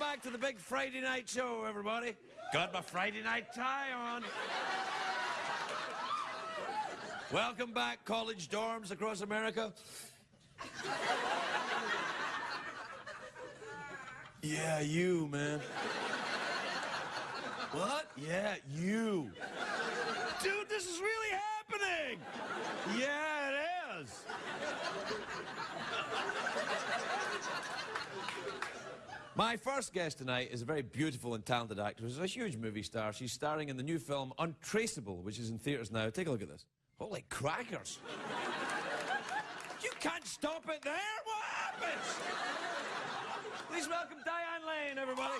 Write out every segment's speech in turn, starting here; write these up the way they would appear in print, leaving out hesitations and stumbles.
back to the big Friday night show, everybody. Got my Friday night tie on. Welcome back, college dorms across America. Yeah, you, man. What? Yeah, you. Dude, this is really happening. Yeah, it is. My first guest tonight is a very beautiful and talented actress. She's a huge movie star. She's starring in the new film Untraceable, which is in theaters now. Take a look at this. Holy crackers. You can't stop it there. What happens? Please welcome Diane Lane, everybody.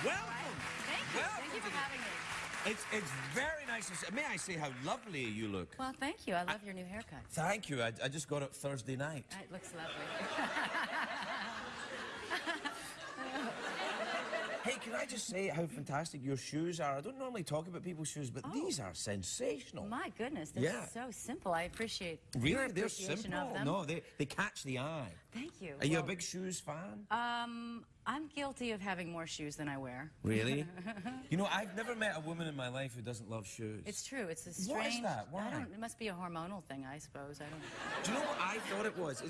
Welcome. Thank you. Thank you for having me. It's very nice to see. May I say how lovely you look? Well, thank you. I love your new haircut. Thank you. I just got it Thursday night. It looks lovely. Hey, can I just say how fantastic your shoes are? I don't normally talk about people's shoes, but these are sensational. My goodness, they're so simple. I appreciate really your they're appreciation simple. of them. No, they catch the eye. Thank you. Are you a big shoes fan? I'm guilty of having more shoes than I wear. Really? You know, I've never met a woman in my life who doesn't love shoes. It's true. It's a strange. What is that? Why? It must be a hormonal thing, I suppose. I don't. Do you know what I thought it was?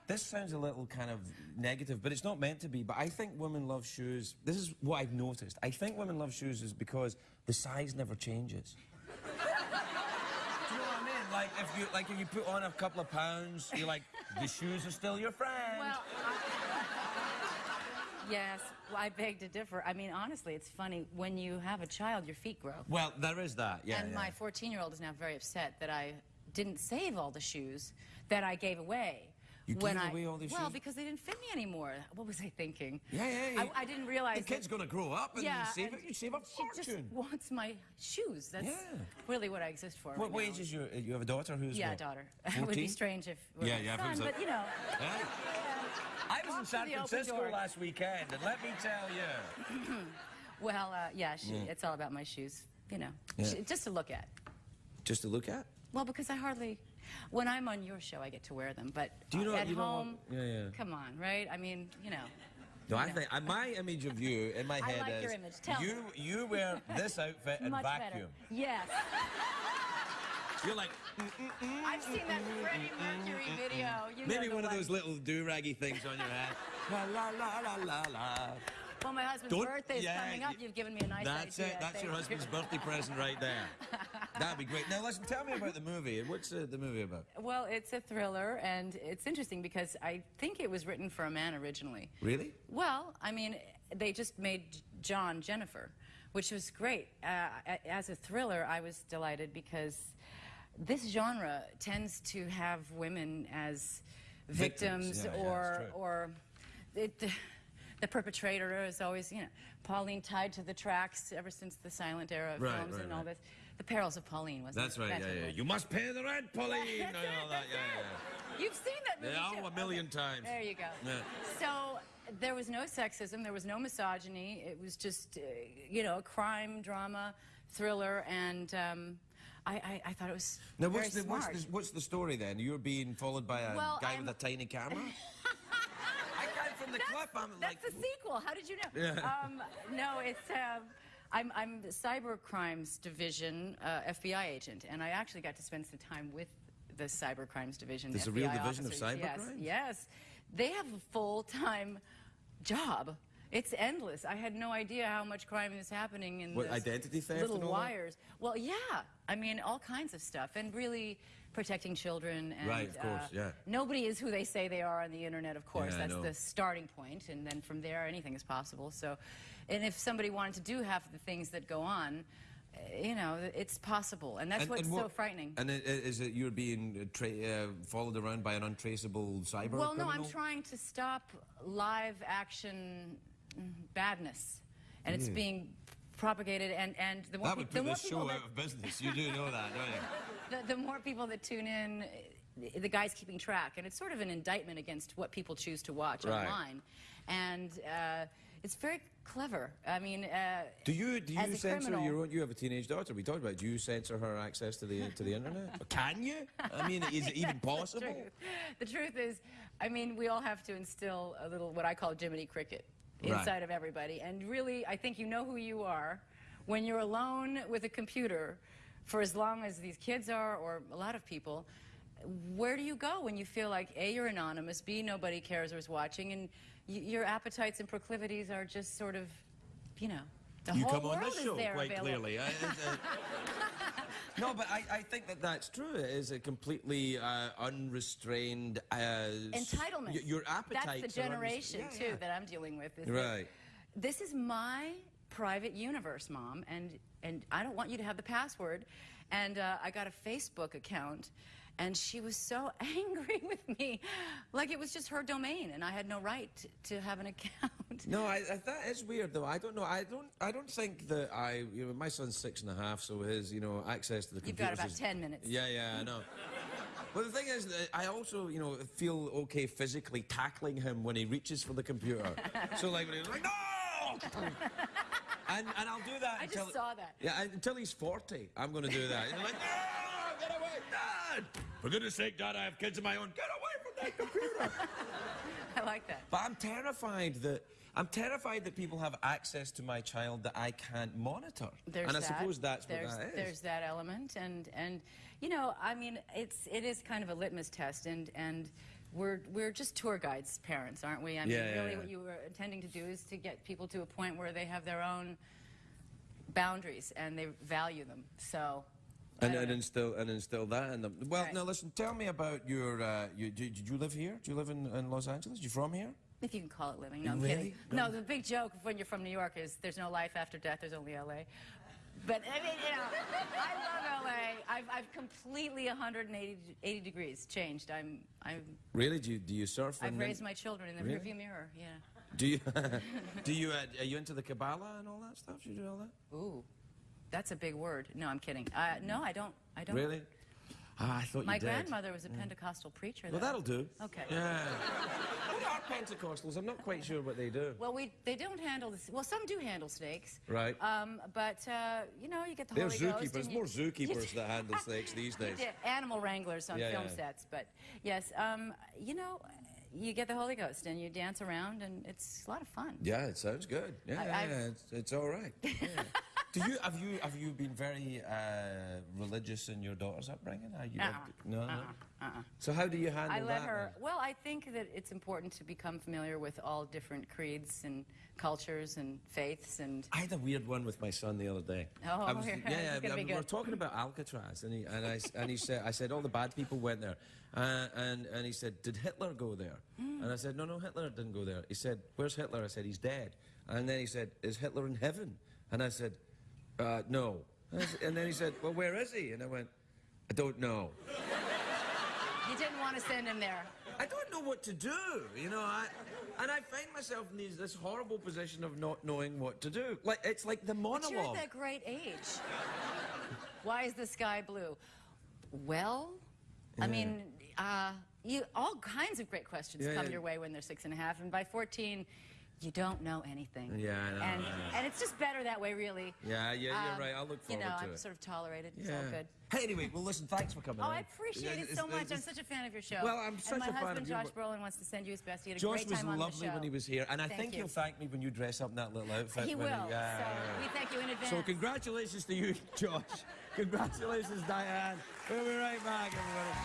This sounds a little kind of negative, but it's not meant to be. But I think women love shoes. This is what I've noticed. I think women love shoes is because the size never changes. Do you know what I mean? Like if you put on a couple of pounds, you're like, the shoes are still your friend. Well, yes, I beg to differ. I mean, honestly, it's funny. When you have a child, your feet grow. Well, there is that, yeah. And my 14-year-old is now very upset that I didn't save all the shoes that I gave away. You gave away all these shoes? Well, because they didn't fit me anymore. What was I thinking? Yeah. I didn't realize. The kid's going to grow up and you save a fortune. She just wants my shoes. That's really what I exist for. What age is you have a daughter who's a daughter. 14? It would be strange if we were son, but you know. I was in San Francisco last weekend, and let me tell you. Well, it's all about my shoes, you know, just to look at. Just to look at? Well, because I hardly, when I'm on your show, I get to wear them, but do you know, at home, come on, right? I mean, you know. No, I think my image of you in my head is your image. Tell me. You wear this outfit and much vacuum. Better. Yes. You're like, I've seen that Freddie Mercury video. You maybe one of those little do-raggy things on your head. La la la la la la. Well, my husband's birthday is coming up. You've given me a nice idea. That's it. That's your husband's birthday present right there. That'd be great. Now, listen, tell me about the movie. What's the movie about? Well, it's a thriller, and it's interesting because I think it was written for a man originally. Really? Well, I mean, they just made John Jennifer, which was great. As a thriller, I was delighted because this genre tends to have women as victims or the perpetrator is always, you know, Pauline tied to the tracks ever since the silent era of films and all this. The Perils of Pauline, wasn't it? That's right, yeah. You must pay the rent, Pauline! That's it. You've seen that movie, too. A million times. There you go. Yeah. So, there was no sexism, there was no misogyny. It was just, you know, a crime, drama, thriller, and I thought it was very smart. What's the story, then? You're being followed by a guy with a tiny camera? From the clip, that's the sequel. How did you know? Yeah. No, it's I'm the Cyber Crimes Division FBI agent, and I actually got to spend some time with the Cyber Crimes Division. There's FBI a real division officers. of cyber crimes? Yes, they have a full-time job. It's endless. I had no idea how much crime is happening in identity theft little and all wires. Well, yeah. I mean, all kinds of stuff, and really protecting children. And, right, of course, nobody is who they say they are on the internet, of course. Yeah, that's the starting point, and then from there, anything is possible. So, and if somebody wanted to do half of the things that go on, you know, it's possible, and that's what's so frightening. And is it you're being followed around by an untraceable cyber criminal? Well, no, I'm trying to stop live action badness, and it's being propagated, and the more that would put this show out of business. You do know that, don't you? The more people that tune in, the guy's keeping track, and it's sort of an indictment against what people choose to watch online, and it's very clever. I mean, do you as a censor criminal, your own? You have a teenage daughter. We talked about it. Do you censor her access to the internet? Or can you? I mean, is it even possible? The truth is, I mean, we all have to instill a little what I call Jiminy Cricket inside of everybody, and really, I think you know who you are when you're alone with a computer for as long as these kids are, or a lot of people. Where do you go when you feel like A, you're anonymous, B, nobody cares or is watching, and your appetites and proclivities are just sort of, you know, the you whole come on world this is show there quite available. clearly. No, but I think that's true. It is a completely unrestrained entitlement. Your appetites. That's the generation too that I'm dealing with. Is that this is my private universe, Mom, and I don't want you to have the password. And I got a Facebook account, and she was so angry with me, like it was just her domain, and I had no right to have an account. No, that is weird though. I don't know. I don't think that my son's 6.5, so his access to the computer. You've got about 10 minutes. Yeah, I know. But the thing is, that I also feel okay physically tackling him when he reaches for the computer. So like when he's like, no. And I'll do that I just saw that. Yeah, until he's 40, I'm going to do that. He's like, no, get away, Dad! For goodness sake, Dad, I have kids of my own. Get away from that computer! I like that. But I'm terrified that people have access to my child that I can't monitor. There's and I suppose that's what that is. There's that element, and you know, I mean, it is kind of a litmus test, and we're just tour guides, parents, aren't we? I mean, really, what you were intending to do is to get people to a point where they have their own boundaries and they value them. So. And instill that in them. Well, Right. now listen. Tell me about your. Did you live here? Do you live in Los Angeles? You from here? If you can call it living. No, I'm Really? kidding. No, the big joke when you're from New York is there's no life after death. There's only L.A. But I mean, I love L.A. I've completely 180 degrees changed. I'm. Really? Do you surf? I've raised my children in the Really? rearview mirror. Yeah. Do you? Are you into the Kabbalah and all that stuff? You do all that? Ooh, that's a big word. No, I'm kidding. No, I don't. Really? I thought My you did. grandmother was a Pentecostal preacher. Well, that'll do. Okay. Yeah. What are Pentecostals? I'm not quite sure what they do. Well, they don't handle this. Well, some do handle snakes. Right. but you know, you get the They're Holy Ghost. zookeepers. More zookeepers that handle snakes these days. Animal wranglers on film sets. But yes, you know, you get the Holy Ghost and you dance around, and it's a lot of fun. Yeah, it sounds good. Yeah, it's all right. Yeah. Have you been very religious in your daughter's upbringing? No. So how do you handle that? I let her. Well, I think that it's important to become familiar with all different creeds and cultures and faiths and. I had a weird one with my son the other day. Oh, we were talking about Alcatraz, and he said, I said all the bad people went there, and he said, did Hitler go there? And I said, no, Hitler didn't go there. He said, where's Hitler? I said, he's dead. And then he said, is Hitler in heaven? And I said, no. And then he said, well, where is he? And I went, I don't know. You didn't want to send him there. I don't know what to do, you know. And I find myself in this horrible position of not knowing what to do. Like it's like the monologue. But you're at that great age. Why is the sky blue? Well, I mean, all kinds of great questions come your way when they're 6.5, and by 14. You don't know anything. Yeah, I know. And it's just better that way, really. Yeah, you're right. I'll look forward to it. I'm sort of tolerated. It's all good. Hey, anyway, well, listen, thanks for coming on. I appreciate it so much. I'm such a fan of your show. Well, I'm such a fan of And my husband, Josh Brolin, wants to send you his best. He had a Josh great time on the show. was lovely when he was here, and I think he'll thank me when you dress up in that little outfit. He will. So we thank you in advance. So congratulations to you, Josh. Congratulations, Diane. We'll be right back, everybody.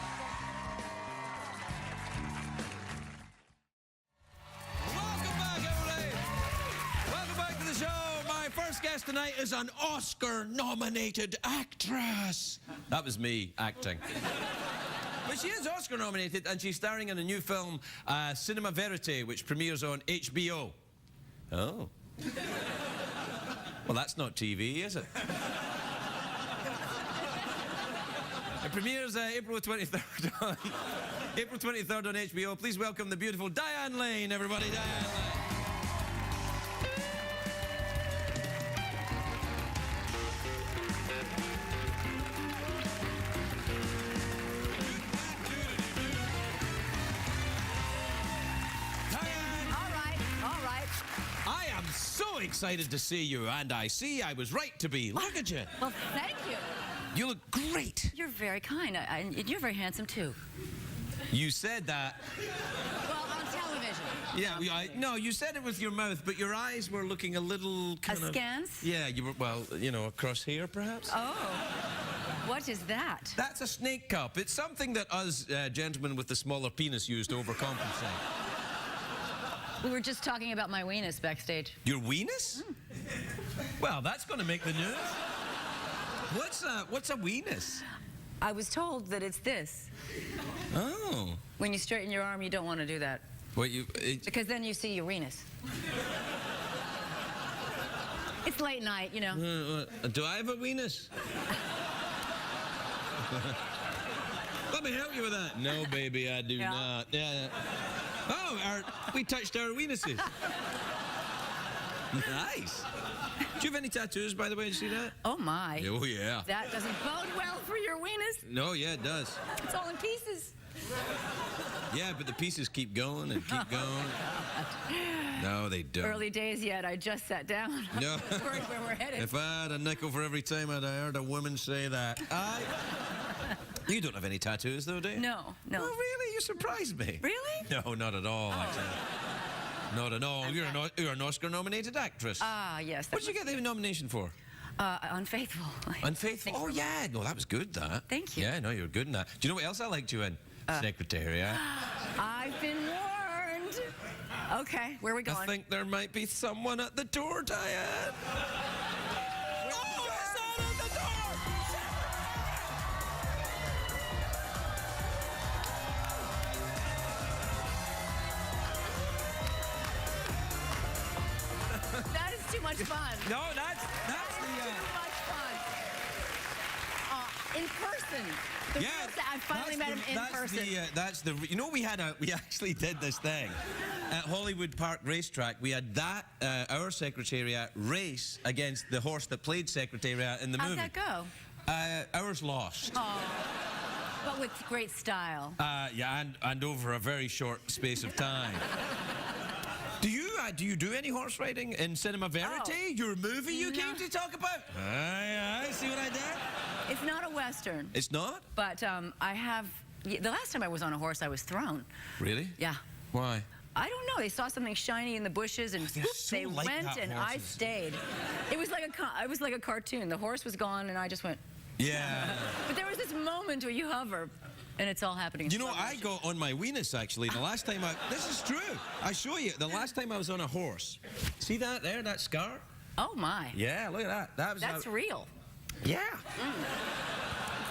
My first guest tonight is an Oscar-nominated actress. That was me acting. But she is Oscar-nominated, and she's starring in a new film, Cinema Verite, which premieres on HBO. Oh. Well, that's not TV, is it? It premieres April 23rd on April 23rd on HBO. Please welcome the beautiful Diane Lane, everybody. Diane Lane. excited to see you, and I see I was right to be. Look at you. Well, thank you. You look great. You're very kind. You're very handsome, too. You said that. Well, on television. Yeah, no, you said it with your mouth, but your eyes were looking a little kind of... Askance? Yeah, you were, well, you know, across here, perhaps? Oh. What is that? That's a snake cup. It's something that us gentlemen with the smaller penis use to overcompensate. We were just talking about my weenus backstage. Your weenus? Well, that's going to make the news. What's a weenus? I was told that it's this. Oh. When you straighten your arm, you don't want to do that. What Because then you see your weenus. It's late night, you know. Do I have a weenus? Let me help you with that. No, baby, I do not. Yeah. Oh, we touched our weenuses. Nice. Do you have any tattoos, by the way? Did you see that? Oh, my. Oh, yeah. That doesn't bode well for your weenus. No, yeah, it does. It's all in pieces. Yeah, but the pieces keep going and keep going. No, they don't. Early days yet. I just sat down. No. I'm worried where we're headed. If I had a nickel for every time I'd heard a woman say that. You don't have any tattoos, though, do you? No. Oh, really? You surprised me. Really? No, not at all, actually. Not at all. You're an Oscar-nominated actress. Ah, yes. What did you get the nomination for? Unfaithful. Unfaithful? Oh, yeah. No, that was good, that. Thank you. Yeah, no, you're good in that. Do you know what else I liked you in? Secretariat. I've been warned. Okay, where are we going? I think there might be someone at the door, Diane. That is too much fun. No, that's Too much fun. In person. I finally met him in person. You know, we actually did this thing at Hollywood Park Racetrack. We had that our Secretariat race against the horse that played Secretariat in the movie. How'd that go? Ours lost. Oh, but with great style. Yeah, and over a very short space of time. Do you do any horse riding in Cinema Verite? Oh. Your movie you came to talk about? Aye, see what I did? It's not a Western. It's not? But I have... The last time I was on a horse, I was thrown. Really? Yeah. Why? I don't know. They saw something shiny in the bushes, and whoop, so they like went, that, and horses. I stayed. It was like a cartoon. The horse was gone, and I just went... Yeah. But there was this moment where you hover, and it's all happening. You know, I got on my weenus, actually, the last time This is true. I show you. The last time I was on a horse. See that there, that scar? Oh, my. Yeah, look at that. That's real. Yeah.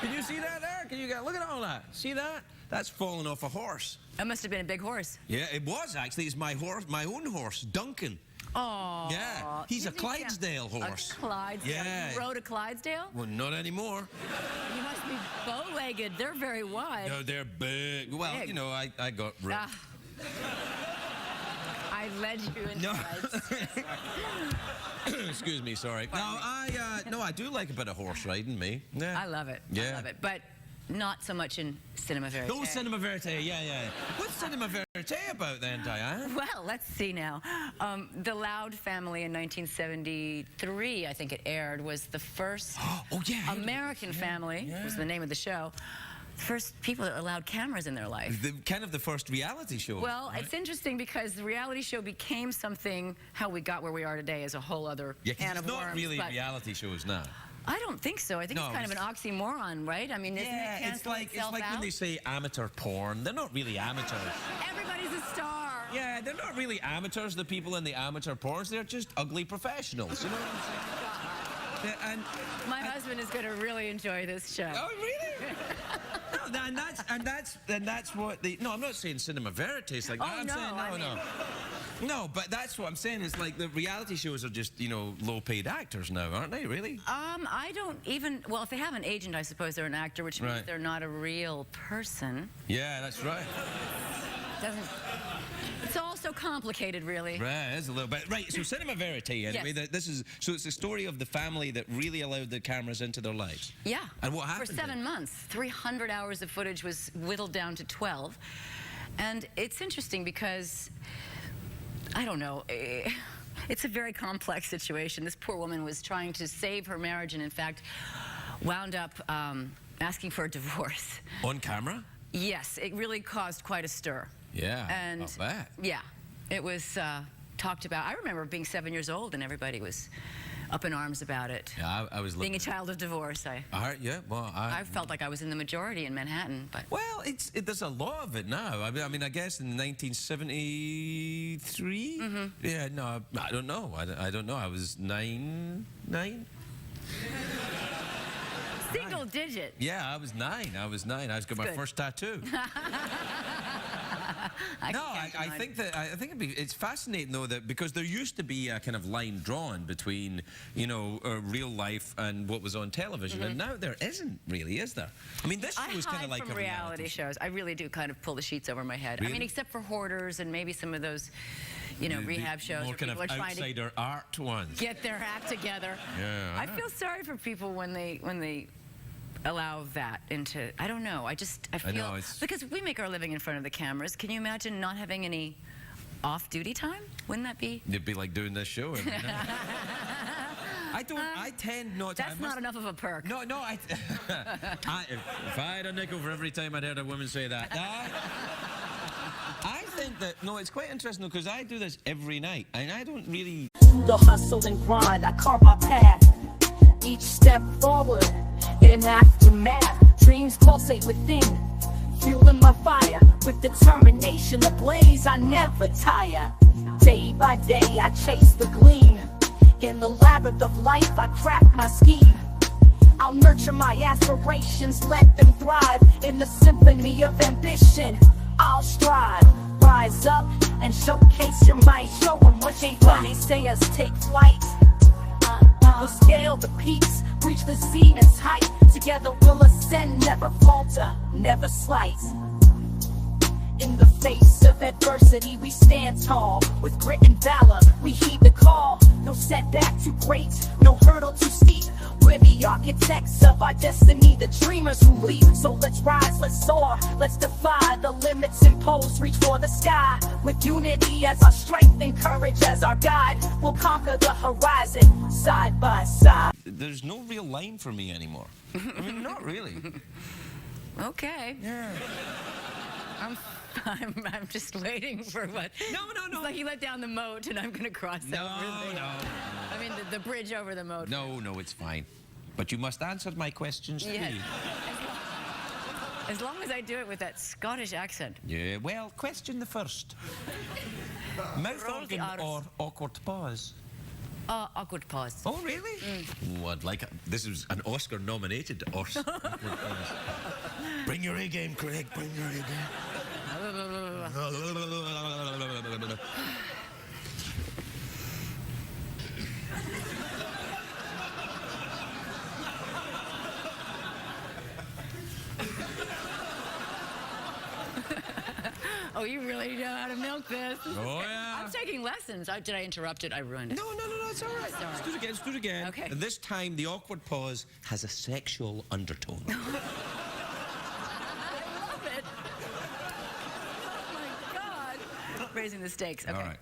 Can you see that there? Look at all that. See that? That's falling off a horse. That must have been a big horse. Yeah, it was, actually. It's my own horse, Duncan. Oh. Yeah, he's a Clydesdale horse. A Clydesdale. Yeah. You rode a Clydesdale? Well, not anymore. You must be bow-legged. They're very wide. No, they're big. Well, Big. you know, I got... I led you into Clydes. Excuse me, sorry. No, I do like a bit of horse riding, me. Yeah. I love it. Yeah. I love it. But not so much in Cinema Verite. Oh, Cinema Verite, yeah. What's Cinema Verite about then, Diane? Well, let's see now. The Loud Family in 1973, I think it aired, was the first American family, was the name of the show. First people that allowed cameras in their life. Kind of the first reality show. Well, right? It's interesting because the reality show became something, how we got where we are today is a whole other can of worms. It's not really reality shows now. I don't think so. I think it's kind of an oxymoron, right? I mean, isn't it it's like out? when they say amateur porn. They're not really amateurs. Everybody's a star. Yeah, they're not really amateurs, the people in the amateur porns. They're just ugly professionals, you know what I'm saying? Yeah, my husband is going to really enjoy this show. Oh, really? No, and that's what the... No, I'm not saying Cinema Verite is like that. I'm saying, no, but that's what I'm saying. It's like the reality shows are just, you know, low-paid actors now, aren't they, really? I don't even... Well, if they have an agent, I suppose they're an actor, which means they're not a real person. Yeah, that's right. It's all so complicated, really. Right, it's a little bit. Right, so Cinema Verite, anyway. Yes. So it's the story of the family that really allowed the cameras into their lives. Yeah. And what happened? For 7 months. 300 hours of footage was whittled down to 12. And it's interesting because, I don't know, it It's a very complex situation. This poor woman was trying to save her marriage and, in fact, wound up asking for a divorce. On camera? Yes, it really caused quite a stir. Yeah, and not bad. Yeah, it was talked about. I remember being 7 years old and everybody was up in arms about it. Yeah, I was being a child of divorce. I felt like I was in the majority in Manhattan, but well, there's a law of it now. I mean, I guess in 1973. Mm-hmm. Yeah, no, I don't know. I don't know. I was nine. Single digit. Yeah, I was nine. I was got my first tattoo. I think it's fascinating though that because there used to be a kind of line drawn between real life and what was on television, and now there isn't really, is there? I mean, this show is kind of like from a reality shows. I really do kind of pull the sheets over my head. Really? I mean, except for Hoarders and maybe some of those, rehab shows. More kind of outsider art ones. Get their act together. Yeah, I feel sorry for people when they allow that into, I don't know, I feel, because we make our living in front of the cameras. Can you imagine not having any off-duty time? Wouldn't that be? It'd be like doing this show every night. I tend not to. That's not enough of a perk. No, if I had a nickel for every time I'd heard a woman say that. I think that, it's quite interesting because I do this every night, and I don't really... The hustle and grind, I carve my path. Each step forward, in aftermath, dreams pulsate within, fueling my fire, with determination ablaze, I never tire. Day by day I chase the gleam, in the labyrinth of life I craft my scheme. I'll nurture my aspirations, let them thrive, in the symphony of ambition, I'll strive. Rise up and showcase your might, show them what ain't right. They say us take flight, we'll scale the peaks, reach the zenith's height. Together we'll ascend, never falter, never slight. In the face of adversity we stand tall, with grit and valor we heed the call. No setback too great, no hurdle too steep. We're the architects of our destiny, the dreamers who leap. So let's rise, let's soar, let's defy the limits imposed, reach for the sky. With unity as our strength and courage as our guide, we'll conquer the horizon, side by side. There's no real line for me anymore. I mean, not really. Okay. Yeah. I'm just waiting for what. No. It's like you let down the moat and I'm going to cross over. No. I mean, the bridge over the moat. No, it's fine. But you must answer my questions too. Yes. As long as I do it with that Scottish accent. Yeah, well, question the first. Mouth organ or awkward pause? Awkward pause. Oh, really? Oh, this was an Oscar-nominated awkward pause. Bring your A-game, Craig, bring your A-game. Oh, you really know how to milk this. Oh, yeah. I'm taking lessons. Did I interrupt it? I ruined it. No, it's all right. Sorry. Let's do it again. Okay. And this time, the awkward pause has a sexual undertone. I love it. Oh, my God. Raising the stakes. Okay. All right.